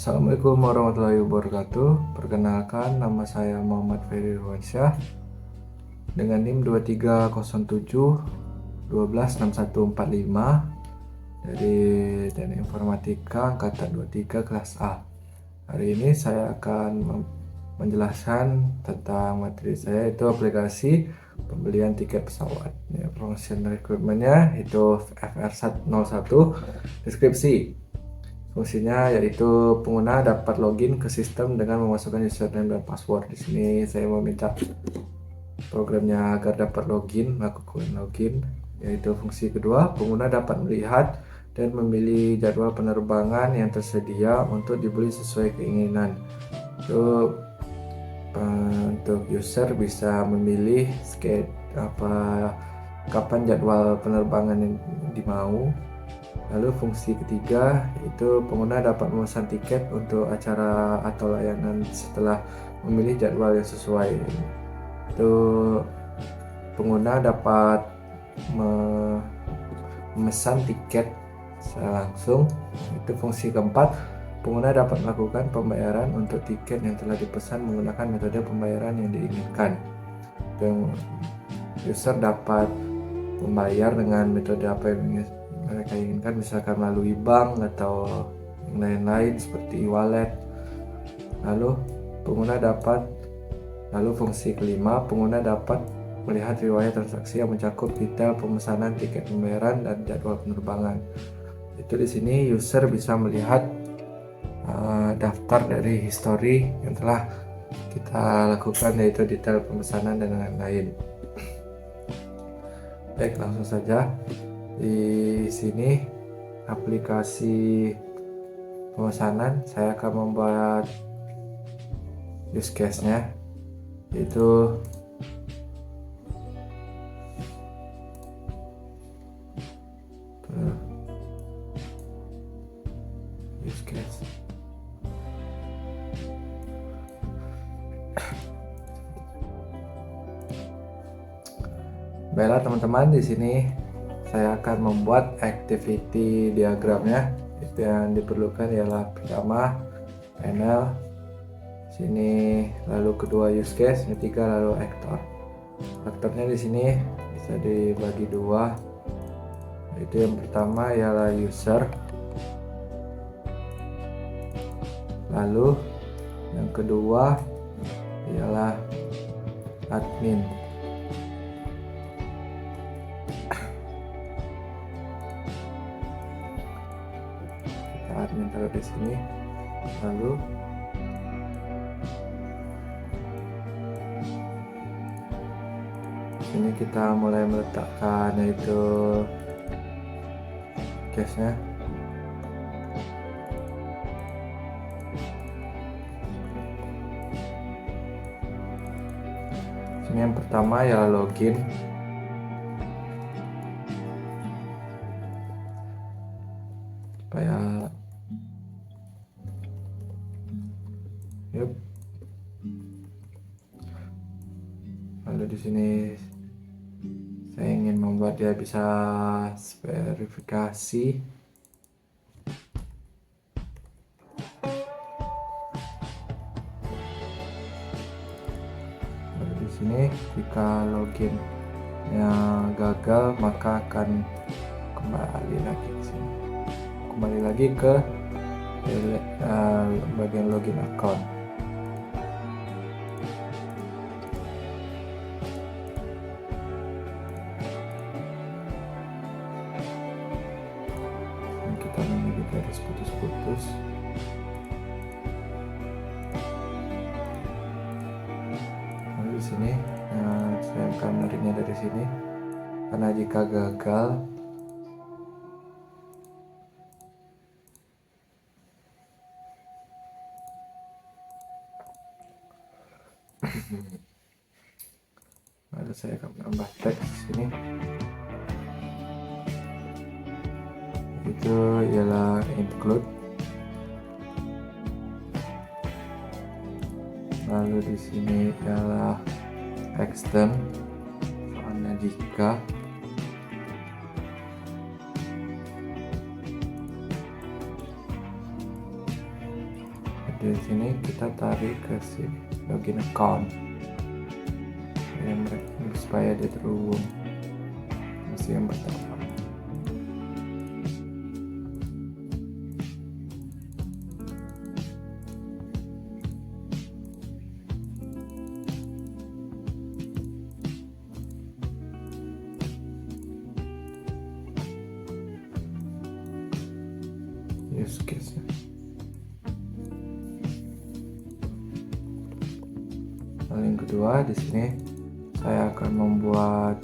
Assalamualaikum warahmatullahi wabarakatuh. Perkenalkan, nama saya Muhammad Ferry Irwansyah dengan NIM 2307 126145 dari Teknik Informatika Angkatan 23 kelas A. Hari ini saya akan menjelaskan tentang materi saya, itu aplikasi pembelian tiket pesawat. Function requirement-nya itu FR101. Deskripsi fungsinya yaitu pengguna dapat login ke sistem dengan memasukkan username dan password. Di sini saya meminta programnya agar dapat melakukan login. Yaitu fungsi kedua, pengguna dapat melihat dan memilih jadwal penerbangan yang tersedia untuk dibeli sesuai keinginan. Untuk user bisa memilih kapan jadwal penerbangan yang dimau. Lalu fungsi ketiga itu pengguna dapat memesan tiket untuk acara atau layanan setelah memilih jadwal yang sesuai. Itu pengguna dapat memesan tiket secara langsung. Itu fungsi keempat, pengguna dapat melakukan pembayaran untuk tiket yang telah dipesan menggunakan metode pembayaran yang diinginkan. Dan user dapat membayar dengan metode apa yang mereka inginkan, misalkan melalui bank atau yang lain-lain seperti e-wallet. Lalu fungsi kelima, pengguna dapat melihat riwayat transaksi yang mencakup detail pemesanan, tiket pembayaran, dan jadwal penerbangan. Itu di sini user bisa melihat daftar dari histori yang telah kita lakukan, yaitu detail pemesanan dan lain-lain. Baik, langsung saja. Di sini aplikasi pemesanan, saya akan membuat use case-nya, yaitu use case. Baiklah teman-teman, di sini saya akan membuat activity diagramnya. Itu yang diperlukan ialah pertama panel sini, lalu kedua use case, ketiga lalu aktor. Aktornya di sini bisa dibagi dua. Itu yang pertama ialah user, lalu yang kedua ialah admin. Admin taruh di sini, lalu sini kita mulai meletakkan yaitu case-nya. Sini yang pertama ya login. Supaya lalu di sini saya ingin membuat dia bisa verifikasi. Lalu di sini jika loginnya gagal maka akan kembali lagi ke bagian login account. Kita memilih garis putus-putus. Lalu di sini saya akan menariknya dari sini, karena jika gagal lalu saya akan menambah teks di sini. Itu ialah include. Lalu di sini ialah extend, soalnya jika. di sini kita tarik ke si login account supaya dia terhubung masih yang pertama. Use case. Lalu yang kedua di sini saya akan membuat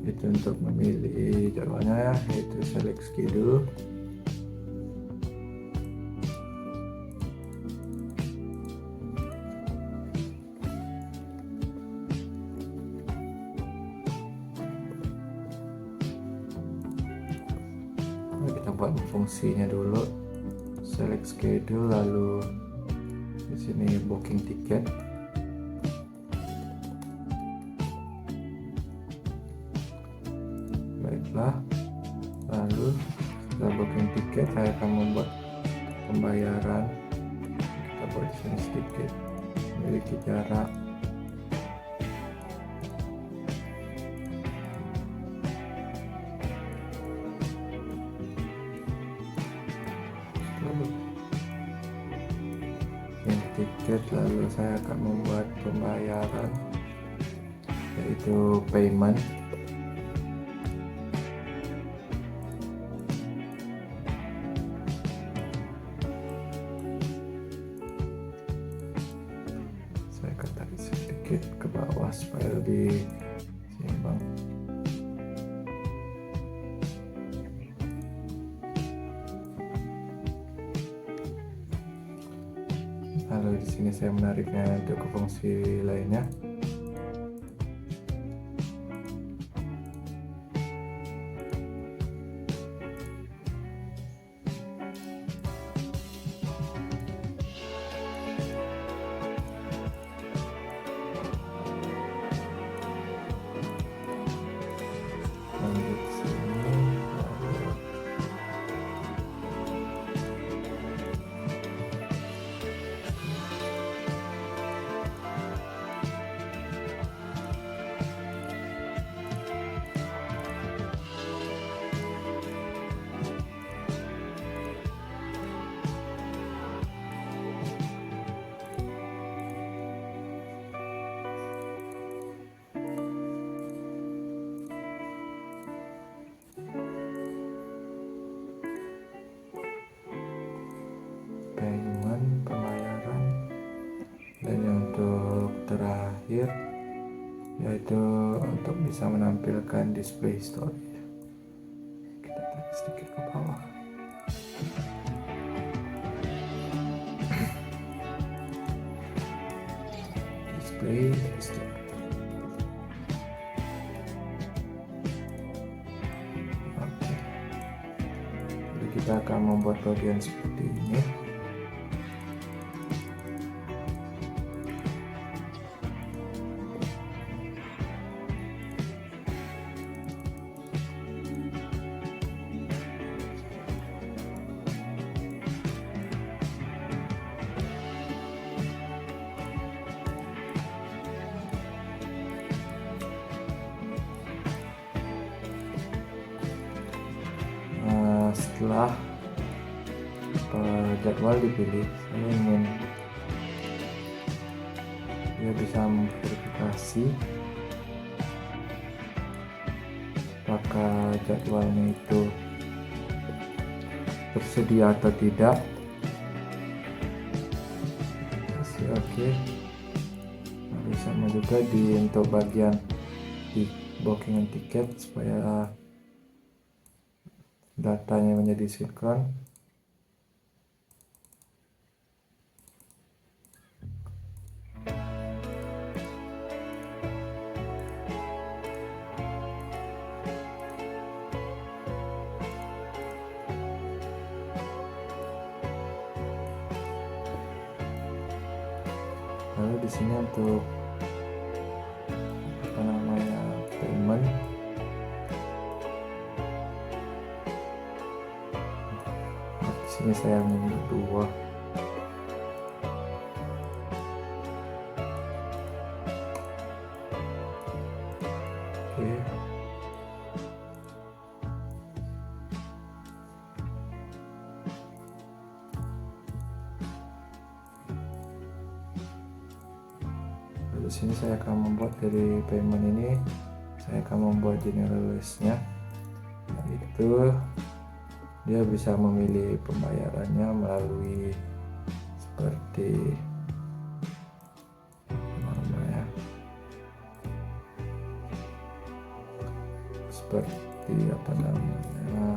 itu untuk memilih jadwalnya, yaitu select schedule. Kita buat fungsinya dulu, select schedule, lalu di sini booking tiket. Baiklah, lalu setelah booking tiket saya akan membuat pembayaran. Kita buat di sini sedikit, memiliki jarak. Tiket, lalu saya akan membuat pembayaran, yaitu payment. Saya akan tarik sedikit ke bawah supaya lebih seimbang. Lalu di sini saya menariknya untuk ke fungsi lainnya. Lalu di sini pembayaran, dan yang untuk terakhir yaitu untuk bisa menampilkan display story. Kita tarik sedikit ke bawah. Display story. Oke. Jadi kita akan membuat bagian seperti ini. Setelah jadwal dipilih, saya ingin dia bisa memverifikasi apakah jadwalnya itu tersedia atau tidak. Oke. Lalu sama juga untuk bagian di booking tiket supaya datanya menjadi sinkron. Lalu di sini untuk payment, di sini saya memilih 2. Oke. Di sini saya akan membuat dari payment ini, saya akan membuat general list-nya, yaitu dia bisa memilih pembayarannya melalui seperti namanya, seperti apa namanya,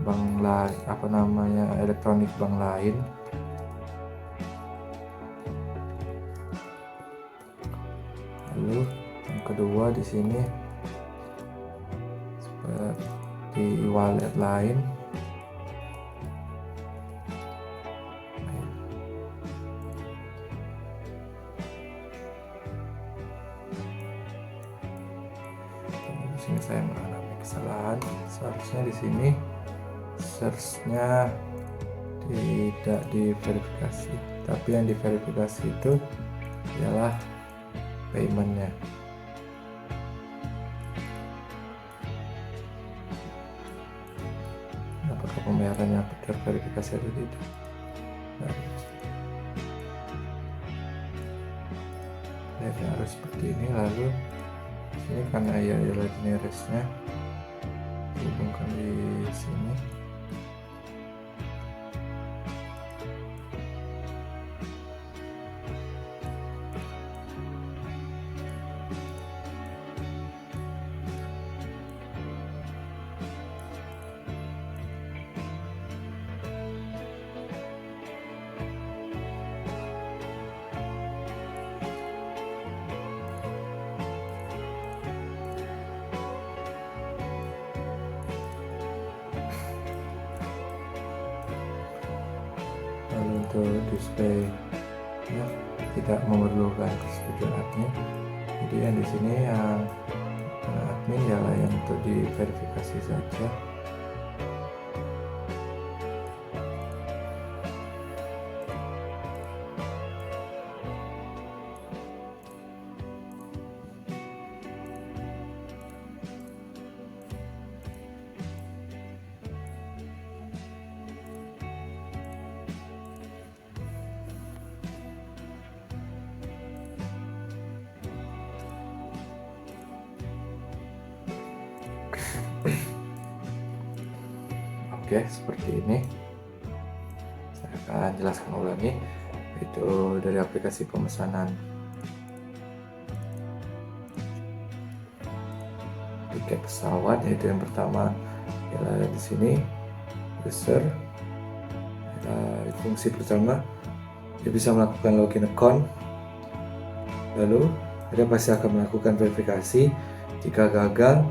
bank lain, apa namanya, elektronik bank lain. Lalu yang kedua di sini seperti wallet lain. Di sini saya mengalami kesalahan. Seharusnya di sini search-nya tidak diverifikasi, tapi yang diverifikasi itu ialah payment-nya. Apakah pembayarannya terverifikasi atau tidak? Nah, lihatnya harus seperti ini. Lalu sini karena ya nearest-nya hubungkan di sini. Lalu untuk display ya, tidak memerlukan persetujuan admin. Jadi yang di sini yang admin ialah yang untuk diverifikasi saja. Oke, seperti ini. Saya akan jelaskan ulangi, itu dari aplikasi pemesanan tiket pesawat, yaitu yang pertama ialah di sini user. Fungsi pertama, dia bisa melakukan login account. Lalu dia pasti akan melakukan verifikasi. Jika gagal,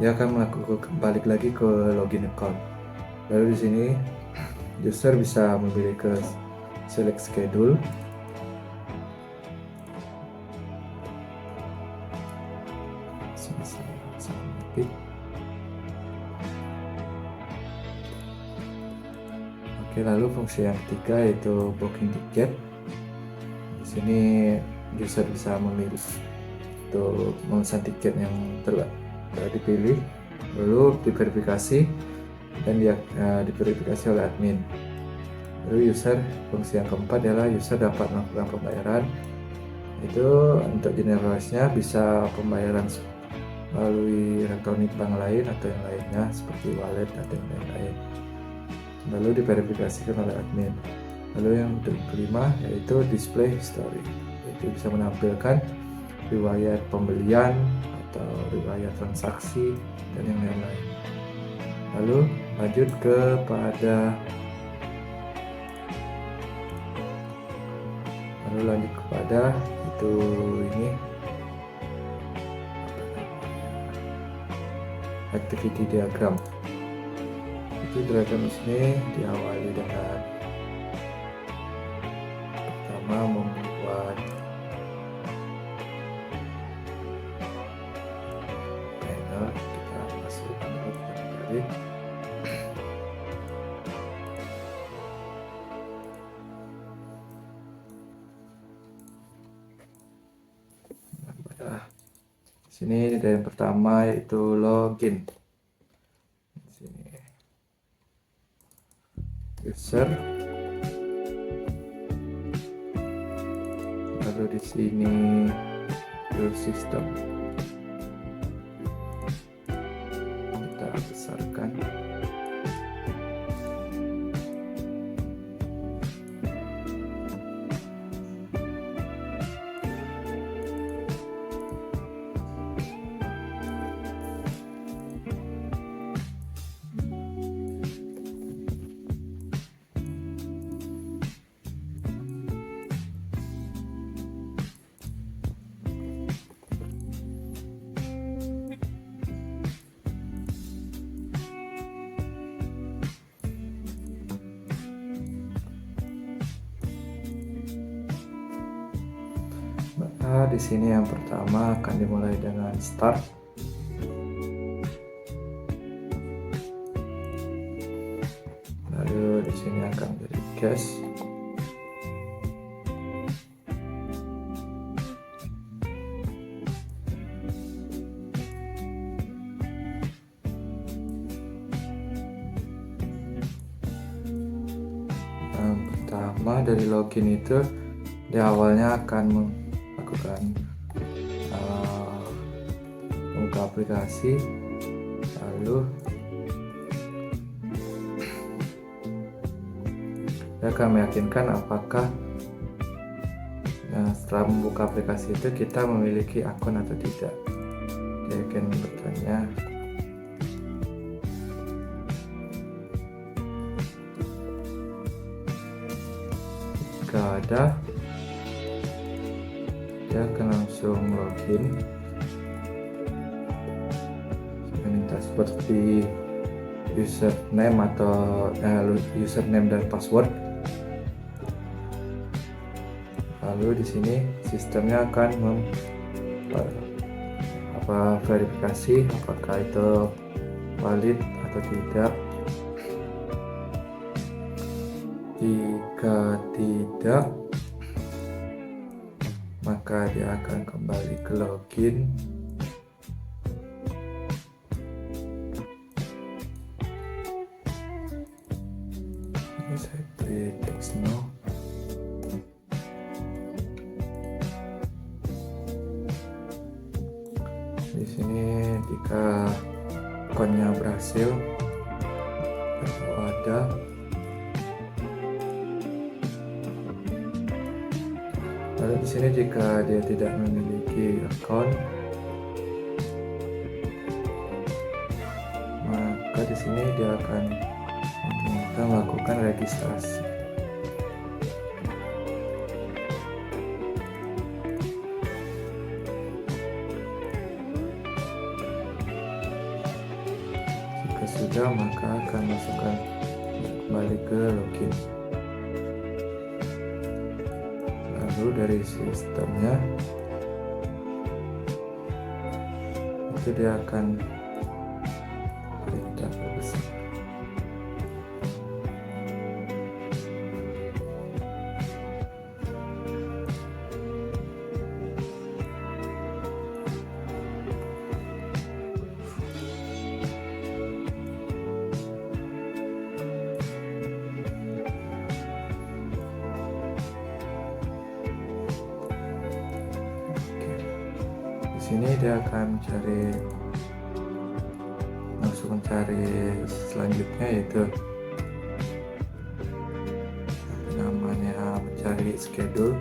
dia akan melakukan balik lagi ke login account. Lalu di sini user bisa memilih ke select schedule. Oke, lalu fungsi yang ketiga yaitu booking tiket. Di sini user bisa memilih untuk memesan tiket yang telah dipilih, lalu diverifikasi dan diverifikasi oleh admin. Lalu fungsi yang keempat adalah user dapat melakukan pembayaran. Itu untuk generalisnya bisa pembayaran melalui elektronik bank lain atau yang lainnya seperti wallet atau yang lain-lain. Lalu diverifikasikan oleh admin. Lalu yang kelima yaitu display history, yaitu bisa menampilkan riwayat pembelian atau riwayat transaksi dan yang lain-lain. Lalu lanjut kepada itu ini activity diagram. Itu diagram ini diawali dengan pertama membuat panel, kita masukkan dulu kembali. Sini ada yang pertama yaitu login. Di sini user, lalu di sini your system. Kita besarkan. Maka di sini yang pertama akan dimulai dengan start. Lalu di sini akan menjadi cache. Yang pertama dari login itu di awalnya akan melakukan membuka aplikasi, lalu dia akan meyakinkan apakah setelah membuka aplikasi itu kita memiliki akun atau tidak. Dia akan bertanya jika ada, dia akan langsung login. Saya minta seperti username atau username dan password. Lalu di sini sistemnya akan verifikasi apakah itu valid atau tidak. Jika tidak, maka dia akan kembali ke login. Ini saya beri text no. Di sini jika akunnya berhasil atau ada, lalu di sini jika dia tidak memiliki akun, maka di sini dia akan kita melakukan registrasi. Jika sudah, maka akan masukkan kembali ke login. Lalu dari sistemnya itu dia akan tidak besar. Di sini dia akan mencari selanjutnya, yaitu namanya mencari schedule.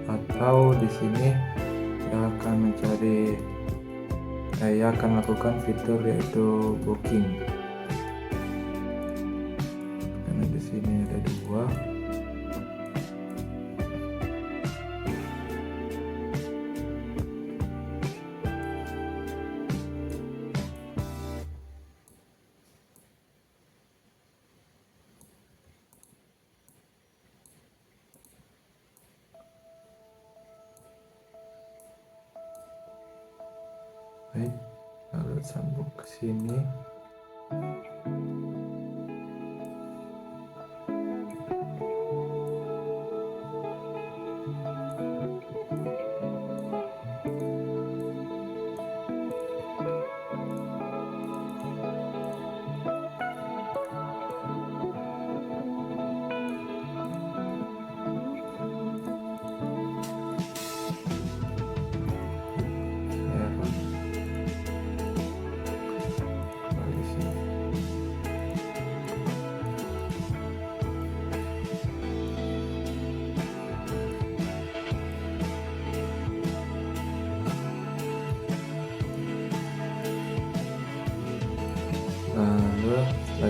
Atau di sini dia akan melakukan fitur yaitu booking. Karena di sini ada dua. Baik, lalu sambung ke sini.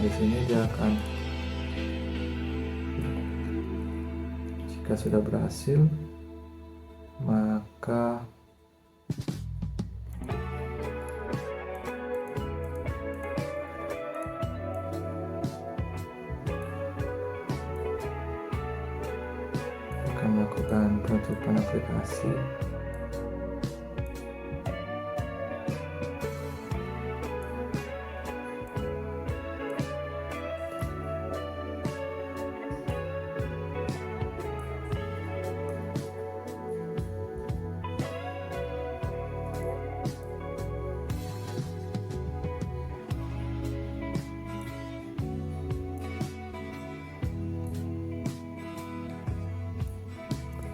di sini dia akan, jika sudah berhasil maka akan melakukan penutupan aplikasi.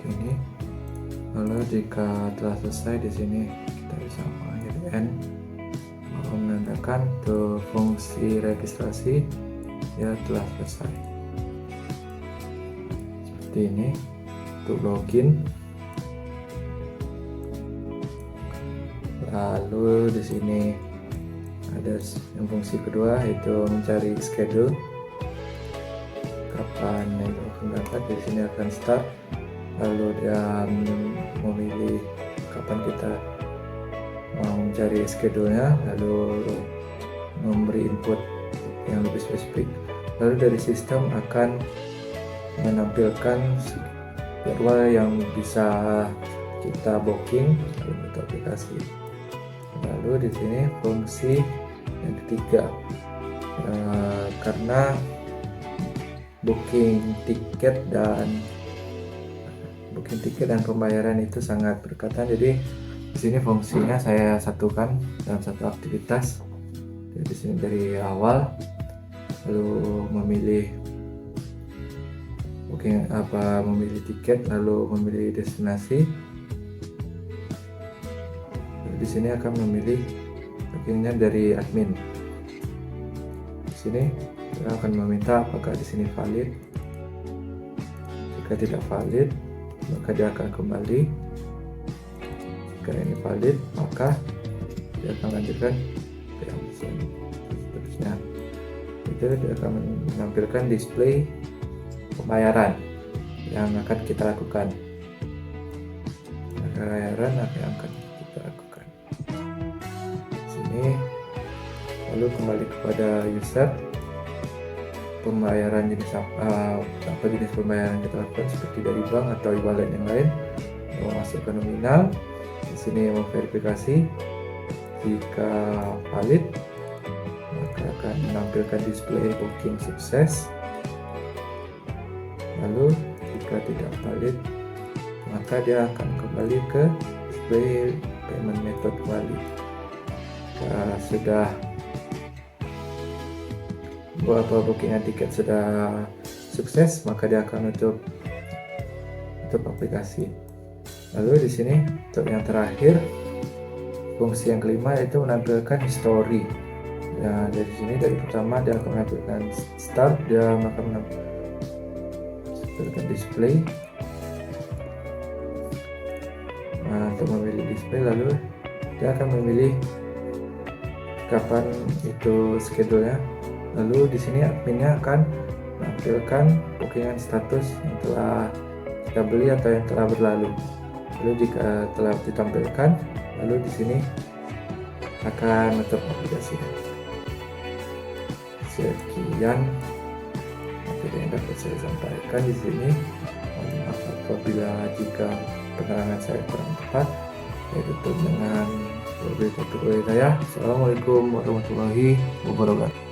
Ini lalu jika telah selesai di sini kita bisa mengakhiri end, menandakan untuk fungsi registrasi ya telah selesai. Seperti ini untuk login. Lalu di sini ada yang fungsi kedua yaitu mencari schedule, kapan yang akan berangkat. Di sini akan start, lalu dia memilih kapan kita mau mencari schedule-nya, lalu memberi input yang lebih spesifik. Lalu dari sistem akan menampilkan jadwal yang bisa kita booking untuk aplikasi. Lalu di sini fungsi yang ketiga, karena booking tiket dan pembayaran itu sangat berdekatan, jadi di sini fungsinya saya satukan dalam satu aktivitas. Jadi di sini dari awal, lalu memilih memilih tiket, lalu memilih destinasi. Lalu di sini akan memilih bookingnya dari admin. Di sini kita akan meminta apakah di sini valid. Jika tidak valid, maka dia akan kembali. Jika ini valid, maka dia akan lanjutkan ke yang seterusnya. Itu dia akan menampilkan display pembayaran yang akan kita lakukan. Pembayaran yang akan kita lakukan. Sini lalu kembali kepada user. Pembayaran jenis apa jenis pembayaran kita lakukan, seperti dari bank atau e-wallet yang lain. Memasukkan nominal, di sini memverifikasi. Jika valid, maka akan menampilkan display booking sukses. Lalu jika tidak valid, maka dia akan kembali ke display payment method kembali. Jika sudah bookingan tiket sudah sukses, maka dia akan tutup aplikasi. Lalu di sini untuk yang terakhir, fungsi yang kelima yaitu menampilkan history. Ya, dari sini dari pertama dia akan menampilkan start, dia akan menampilkan display. Nah, untuk memilih display, lalu dia akan memilih kapan itu schedule-nya. Lalu di sini adminnya akan menampilkan bookingan status yang telah kita beli atau yang telah berlalu. Lalu jika telah ditampilkan, lalu di sini akan menutup aplikasi. Sekian materi yang dapat saya sampaikan di sini. Mohon maaf apabila jika penerangan saya kurang tepat. Saya tutup dengan beberapa tutur saya. Assalamualaikum warahmatullahi wabarakatuh.